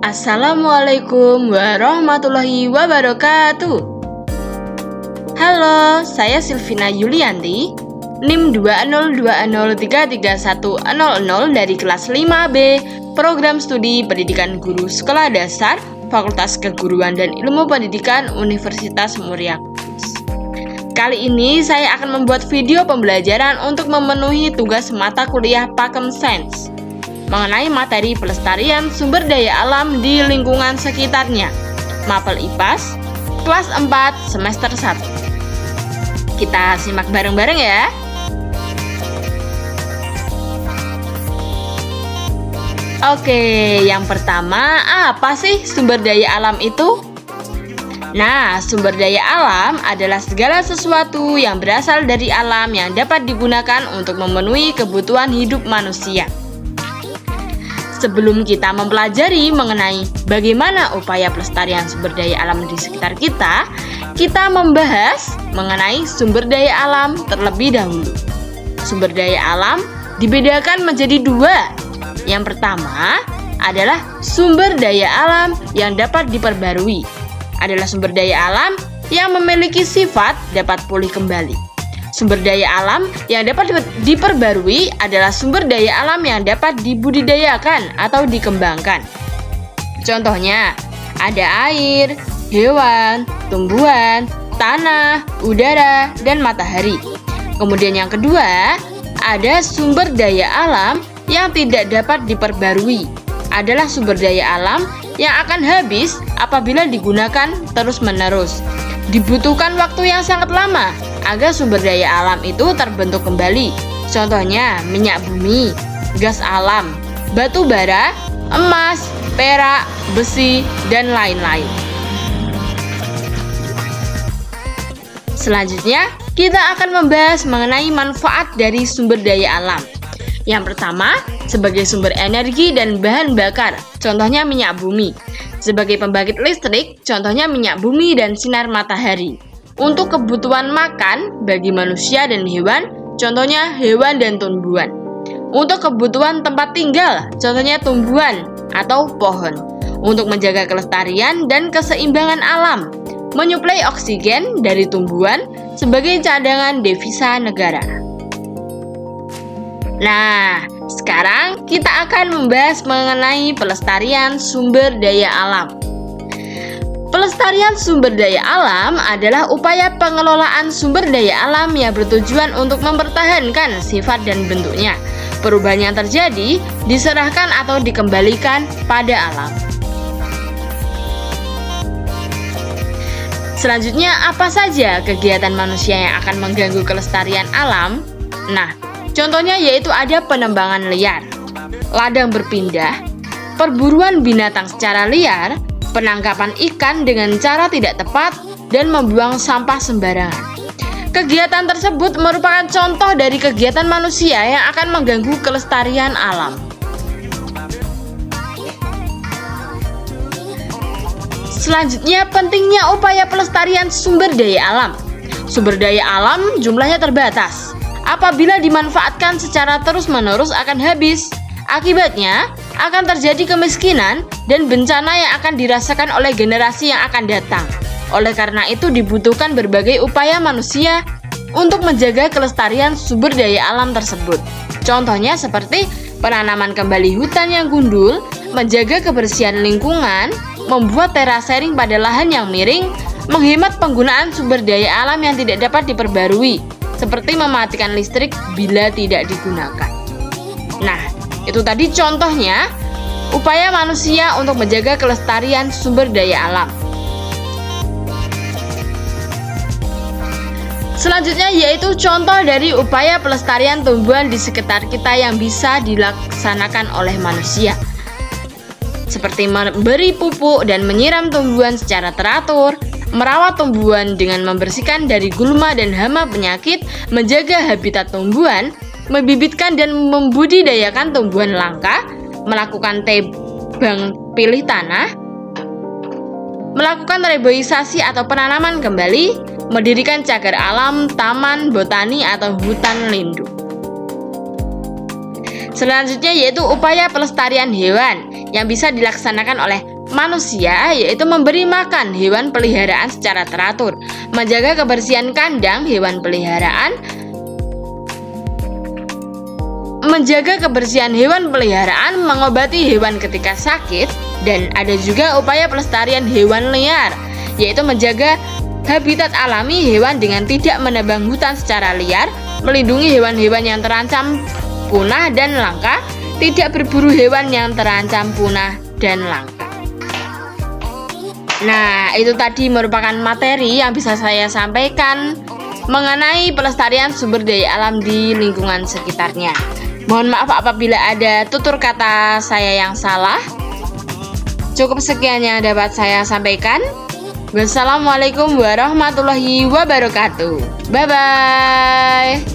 Assalamualaikum warahmatullahi wabarakatuh. Halo, saya Silvina Yulianti, NIM 202033100 dari kelas 5B, Program Studi Pendidikan Guru Sekolah Dasar, Fakultas Keguruan dan Ilmu Pendidikan Universitas Muria Kudus. Kali ini saya akan membuat video pembelajaran untuk memenuhi tugas mata kuliah Pakem Sains mengenai materi pelestarian sumber daya alam di lingkungan sekitarnya, Mapel IPAS, kelas 4, semester 1. Kita simak bareng-bareng ya. Oke, yang pertama, apa sih sumber daya alam itu? Nah, sumber daya alam adalah segala sesuatu yang berasal dari alam yang dapat digunakan untuk memenuhi kebutuhan hidup manusia. Sebelum kita mempelajari mengenai bagaimana upaya pelestarian sumber daya alam di sekitar kita membahas mengenai sumber daya alam terlebih dahulu. Sumber daya alam dibedakan menjadi dua. Yang pertama adalah sumber daya alam yang dapat diperbarui. Adalah sumber daya alam yang memiliki sifat dapat pulih kembali. Sumber daya alam yang dapat diperbarui adalah sumber daya alam yang dapat dibudidayakan atau dikembangkan. Contohnya, ada air, hewan, tumbuhan, tanah, udara, dan matahari. Kemudian yang kedua, ada sumber daya alam yang tidak dapat diperbarui. Adalah sumber daya alam yang akan habis apabila digunakan terus-menerus. Dibutuhkan waktu yang sangat lama agar sumber daya alam itu terbentuk kembali. Contohnya minyak bumi, gas alam, batu bara, emas, perak, besi, dan lain-lain. Selanjutnya, kita akan membahas mengenai manfaat dari sumber daya alam. Yang pertama, sebagai sumber energi dan bahan bakar, contohnya minyak bumi. Sebagai pembangkit listrik, contohnya minyak bumi dan sinar matahari. Untuk kebutuhan makan bagi manusia dan hewan, contohnya hewan dan tumbuhan. Untuk kebutuhan tempat tinggal, contohnya tumbuhan atau pohon. Untuk menjaga kelestarian dan keseimbangan alam, menyuplai oksigen dari tumbuhan sebagai cadangan devisa negara. Nah, sekarang kita akan membahas mengenai pelestarian sumber daya alam. Pelestarian sumber daya alam adalah upaya pengelolaan sumber daya alam yang bertujuan untuk mempertahankan sifat dan bentuknya. Perubahan yang terjadi diserahkan atau dikembalikan pada alam. Selanjutnya, apa saja kegiatan manusia yang akan mengganggu kelestarian alam? Nah, contohnya yaitu ada penembangan liar, ladang berpindah, perburuan binatang secara liar, penangkapan ikan dengan cara tidak tepat, dan membuang sampah sembarangan. Kegiatan tersebut merupakan contoh dari kegiatan manusia yang akan mengganggu kelestarian alam. Selanjutnya, pentingnya upaya pelestarian sumber daya alam. Sumber daya alam jumlahnya terbatas. Apabila dimanfaatkan secara terus-menerus akan habis. Akibatnya akan terjadi kemiskinan dan bencana yang akan dirasakan oleh generasi yang akan datang. Oleh karena itu dibutuhkan berbagai upaya manusia untuk menjaga kelestarian sumber daya alam tersebut. Contohnya seperti penanaman kembali hutan yang gundul, menjaga kebersihan lingkungan, membuat terasering pada lahan yang miring, menghemat penggunaan sumber daya alam yang tidak dapat diperbarui, seperti mematikan listrik bila tidak digunakan. Nah, itu tadi contohnya upaya manusia untuk menjaga kelestarian sumber daya alam. Selanjutnya yaitu contoh dari upaya pelestarian tumbuhan di sekitar kita yang bisa dilaksanakan oleh manusia. Seperti memberi pupuk dan menyiram tumbuhan secara teratur, merawat tumbuhan dengan membersihkan dari gulma dan hama penyakit, menjaga habitat tumbuhan, membibitkan dan membudidayakan tumbuhan langka, melakukan tebang pilih tanah, melakukan reboisasi atau penanaman kembali, mendirikan cagar alam, taman, botani atau hutan lindung. Selanjutnya yaitu upaya pelestarian hewan yang bisa dilaksanakan oleh manusia, yaitu memberi makan hewan peliharaan secara teratur, menjaga kebersihan kandang hewan peliharaan, mengobati hewan ketika sakit, dan ada juga upaya pelestarian hewan liar, yaitu menjaga habitat alami hewan dengan tidak menebang hutan secara liar, melindungi hewan-hewan yang terancam punah dan langka, tidak berburu hewan yang terancam punah dan langka. Nah, itu tadi merupakan materi yang bisa saya sampaikan mengenai pelestarian sumber daya alam di lingkungan sekitarnya. Mohon maaf apabila ada tutur kata saya yang salah. Cukup sekian yang dapat saya sampaikan. Wassalamualaikum warahmatullahi wabarakatuh. Bye-bye.